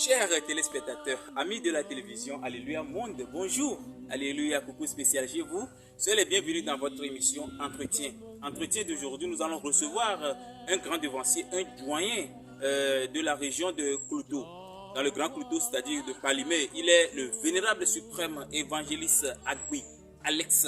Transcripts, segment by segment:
Chers téléspectateurs, amis de la télévision, Alléluia Monde, bonjour. Alléluia, coucou spécial chez vous. Soyez les bienvenus dans votre émission Entretien. Entretien d'aujourd'hui, nous allons recevoir un grand devancier, un doyen de la région de Clouto. Dans le Grand Clouto, c'est-à-dire de Palimé, il est le vénérable suprême évangéliste Agbi, Alex.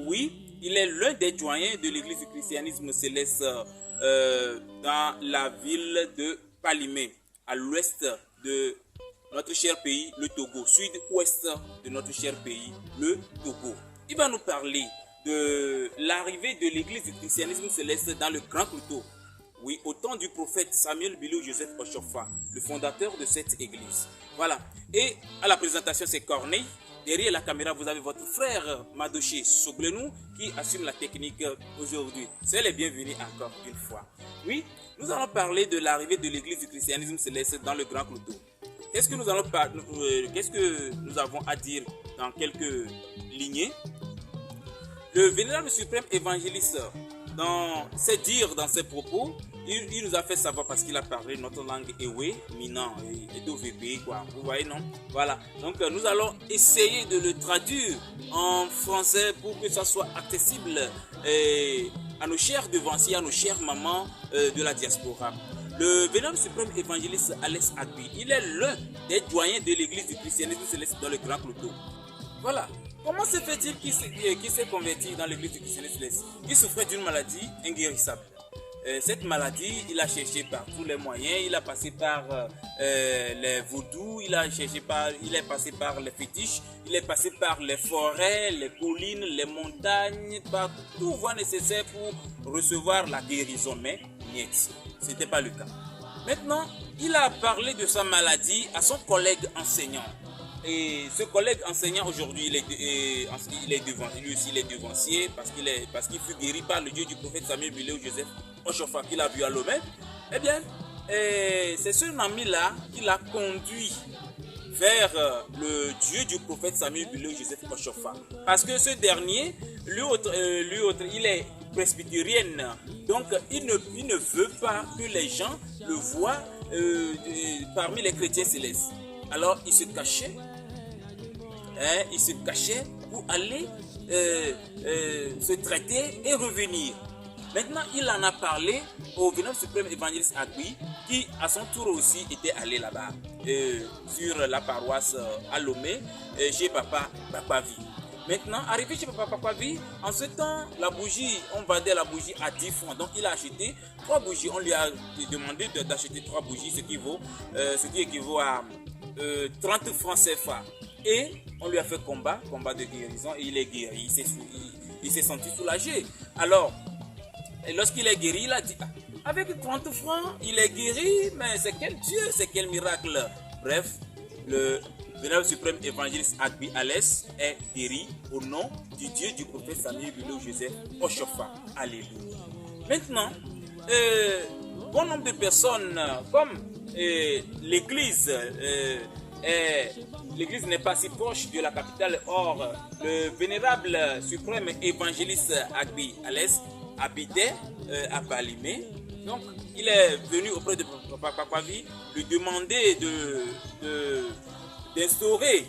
Oui, il est l'un des doyens de l'église du christianisme céleste dans la ville de Palimé, à l'ouest de notre cher pays, le Togo, sud-ouest de notre cher pays, le Togo. Il va nous parler de l'arrivée de l'église du christianisme céleste dans le Grand Clouto. Oui, au temps du prophète Samuel Bilou Joseph Oshofa, le fondateur de cette église. Voilà. Et à la présentation, c'est Corneille. Derrière la caméra, vous avez votre frère Madoché Soglenou qui assume la technique aujourd'hui. Soyez les bienvenus encore une fois. Oui, nous allons parler de l'arrivée de l'église du christianisme céleste dans le Grand Clouto. Qu'est-ce que nous avons à dire dans quelques lignées? Le vénérable suprême évangéliste, dans ses dires, dans ses propos, il nous a fait savoir parce qu'il a parlé notre langue Ewe, Minan et DOVP, quoi. Vous voyez, non? Voilà. Donc, nous allons essayer de le traduire en français pour que ça soit accessible à nos chers devanciers, à nos chères mamans de la diaspora. Le vénérable suprême évangéliste Alex Agbi, il est l'un des doyens de l'église du christianisme céleste dans le Grand Clouto. Voilà. Comment se fait-il qu'il s'est converti dans l'église du christianisme céleste? Il souffrait d'une maladie inguérissable. Cette maladie, il a cherché par tous les moyens, il a passé par les vaudous, il est passé par les fétiches, il est passé par les forêts, les collines, les montagnes, par tout voie nécessaire pour recevoir la guérison. Mais ce n'était pas le cas. Maintenant, il a parlé de sa maladie à son collègue enseignant. Et ce collègue enseignant aujourd'hui, lui aussi il est devancier parce qu'il fut guéri par le Dieu du prophète Samuel Bilou Joseph Oshofa qu'il a vu à Lomé. Eh bien, c'est ce ami-là qui l'a conduit vers le Dieu du prophète Samuel Bilou Joseph Oshofa. Parce que ce dernier, lui autre, il est presbytérienne. Donc, il ne veut pas que les gens le voient parmi les chrétiens célestes. Alors, il se cachait pour aller se traiter et revenir. Maintenant, il en a parlé au vénérable suprême évangéliste Agbi, qui à son tour aussi était allé là-bas, sur la paroisse à Lomé, chez Papa Papavi. Maintenant, arrivé chez Papa Papavi, en ce temps, la bougie, on vendait la bougie à 10 francs. Donc, il a acheté 3 bougies. On lui a demandé d'acheter 3 bougies, ce qui équivaut à 30 francs CFA. Et on lui a fait combat de guérison et il est guéri. Il s'est senti soulagé. Alors, lorsqu'il est guéri, il a dit, avec 30 francs, il est guéri, mais c'est quel Dieu, c'est quel miracle. Bref, le vénérable suprême évangéliste Agbi Alex est guéri au nom du Dieu du prophète Samuel Bilou Joseph Oshofa. Alléluia. Maintenant, bon nombre de personnes, comme l'église n'est pas si proche de la capitale. Or, le vénérable suprême évangéliste Agbi Alex habitait à Palimé. Donc, il est venu auprès de Papa Papavi lui demander d'instaurer,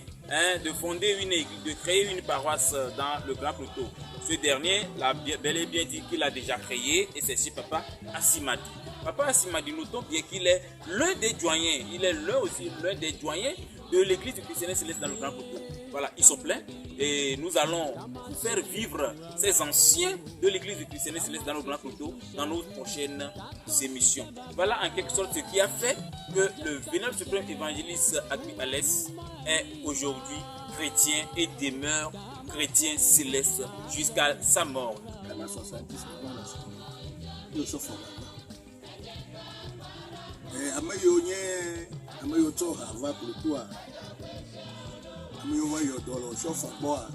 de fonder une église, de créer une paroisse dans le Grand Clouto. Ce dernier l'a bel et bien dit qu'il a déjà créé et c'est chez Papa Assimadi. Papa Assimadi, notons bien qu'il est l'un des doyens, il est l'un des doyens de l'église du christianisme céleste dans le Grand Clouto. Voilà, ils sont pleins et nous allons vous faire vivre ces anciens de l'église du christianisme céleste dans le Grand Clouto dans nos prochaines émissions. Voilà en quelque sorte ce qui a fait que le vénérable suprême évangéliste Agbi Alex est aujourd'hui chrétien et demeure chrétien céleste jusqu'à sa mort. Amayo toha va kultua amayo wa yo dolo shofa boa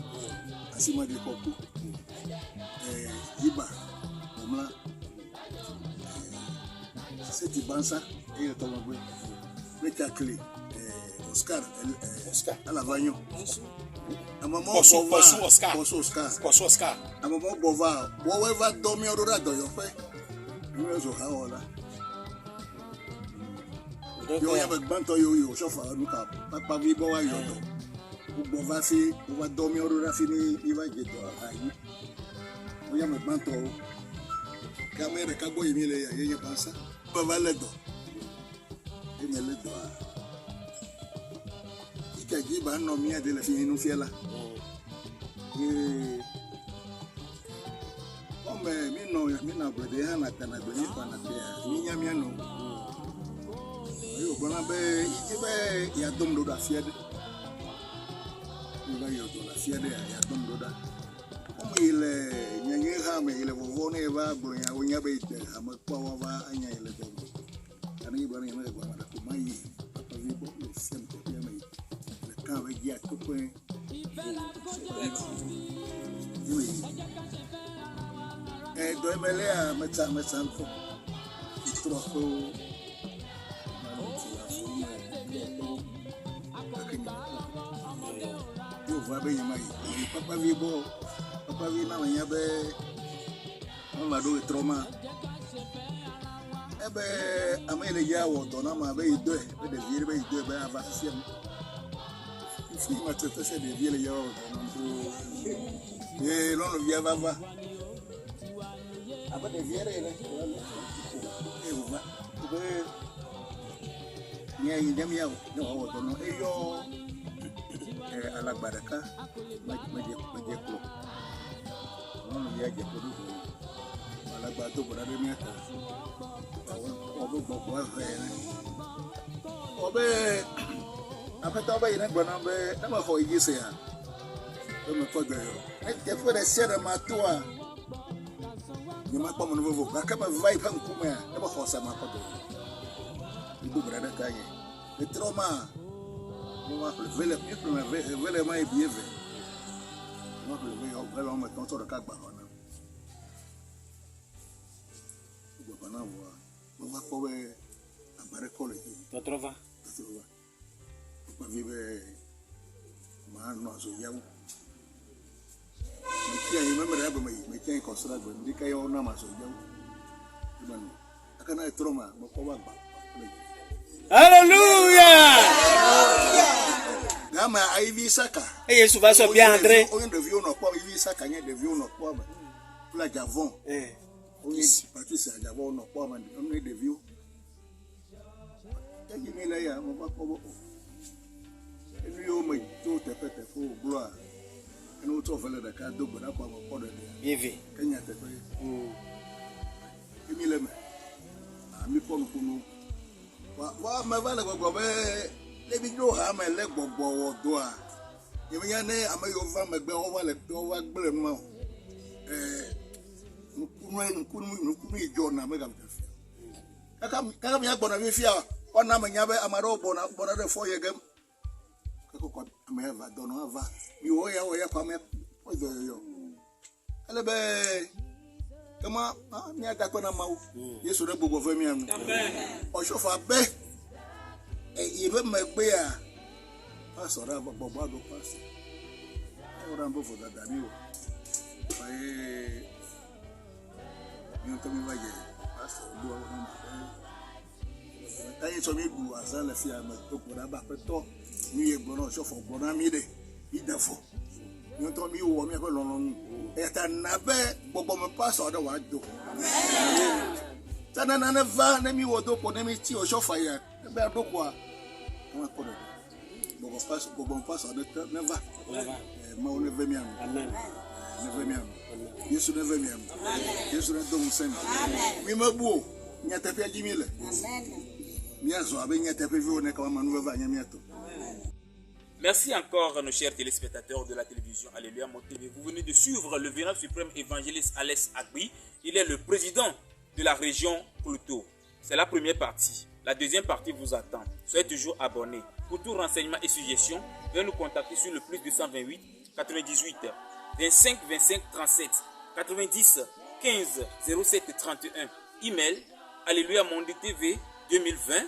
asima di koku yiba omla seti bansa e to mo meta clé Oscar ala vanyo amamo Oscar amamo bova bo va domi orora do yo fe mi zo ha ola Yo ya bagbanto yo chauffeur nous ka papa vi bo wa yo do. Bo va fi, on va dormir au rafi ni il va jeto ayi. Yo ya bagbanto. Kamera ka boy mi le ya ye pensa. Ba va le do. E me le do. Ika ji ba no mi ade le fi nu fiela. Ome mi no brede ha na kana do ni pa na te. Mi nya mi no. Yo bona be ibe ya dom do da fiede. Iba yo do la fiede ya dom do da. Como ile nyenye ha me ile vovo ne ba bro ya wonya be ite ha ma kwa wa ba anya ile do. Ani iba ni me gwa ma ko mai papa vi bo le sem ko ya mai. Le ka be ya ko ko. Do emele a metsa ko. Trofo yo va be yama yi papa vi na wanya be on la do trauma ebe amele ya wo do na ma be ido be de vie be ido be ava siem fi ma tete se de vie le ya wo do non lo via va aba de vie re va be ni ayi dem ya wo do no eyo alagbaraka meje klo non ya je kodu alagbato bora de miata obe apeta obe ina gbona be na ma fo igi se ya o me ko gbe yo e je fo de sere ma to a ni ma pa mo no vovo ka ma vai pa nkume a e ba ho sa ma ko do ibu bora de ka ye e trauma vele mai bieve mo vele mo ton so ka gba ona go bana wo va ko be ambare ko le to trova pa vive ma no so yawo mi ti ai memere ba mai mi ti ko sra go ndi kai ona ma so yawo man akana troma mo ko ba Alléluia. Gama Ivy Saka. Et Yesu va so bien André. On de vieux no pas Ivy Saka nya de vieux no pas. Pour la Javon. On est parti ça Javon no pas man. On est de vieux. Tangi me la ya mo ba ko. Et lui o mai to te pete fo gloire. Et nous to fele de ka do bona pa mo ko de. Bien vu. Kenya te pe. Et mi le me. Ami ko no wa ma va le gbogbo be le bi do ha ma le gbogbo wo do a yemi ya ne amayo va ma gbe o wa le do wa gbere nu nkunu ijo na me ga mtafi ka mi agbona vi fia ona ma nya be amaro bona de fo ye gem ka ko ma va do no va mi wo ya kwa me o do yo ele be kama mi ada ko na mawo Yesu re gbogbo fe mi anu amen o sofa be e be magbe a pastor ra gbogbo ado pastor o ra mbo fo dada mi o mi to mi vaje pastor do o na tayi so mi du asan le fi ama to ko ra ba pe to mi e gbona sofa gbona mi de idafo mi to mi wo mi ko lolorun eta na be gbogbo me pastor do wa do sana na va na mi wo do ko na mi ti o sofa ya be do ko a won ko do gbogbo pastor de never ma o ne ve mi anu amen ne ve mi anu Yesu ne ve mi anu Yesu ne do mu sem mi mabu nya tepe ajimile amen mi azo abe nya tepe vi o ne ka ma nu va nya mi ato. Merci encore, nos chers téléspectateurs de la télévision Alléluia Mon TV. Vous venez de suivre le vénérable suprême évangéliste Alès Agbi. Il est le président de la région Pluto. C'est la première partie. La deuxième partie vous attend. Soyez toujours abonnés. Pour tout renseignement et suggestions, veuillez nous contacter sur le plus 228 98 25 25 37 90 15 07 31. Email Alléluia Monde TV 2020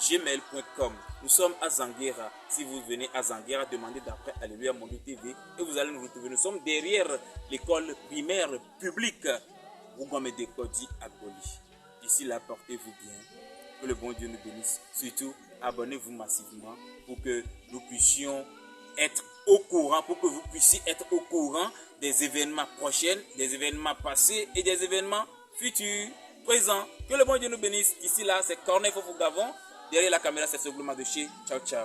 @gmail.com. Nous sommes à Zanguera. Si vous venez à Zanguera, demandez d'après Alléluia Monde TV et vous allez nous retrouver. Nous sommes derrière l'école primaire publique Ougame de Kodi à Goli. D'ici là, portez-vous bien. Que le bon Dieu nous bénisse. Surtout, abonnez-vous massivement pour que nous puissions être au courant, pour que vous puissiez être au courant des événements prochains, des événements passés et des événements futurs, présents. Que le bon Dieu nous bénisse. D'ici là, c'est Corneille Fofo Gavon. Derrière la caméra, c'est ce de chez. Ciao, ciao.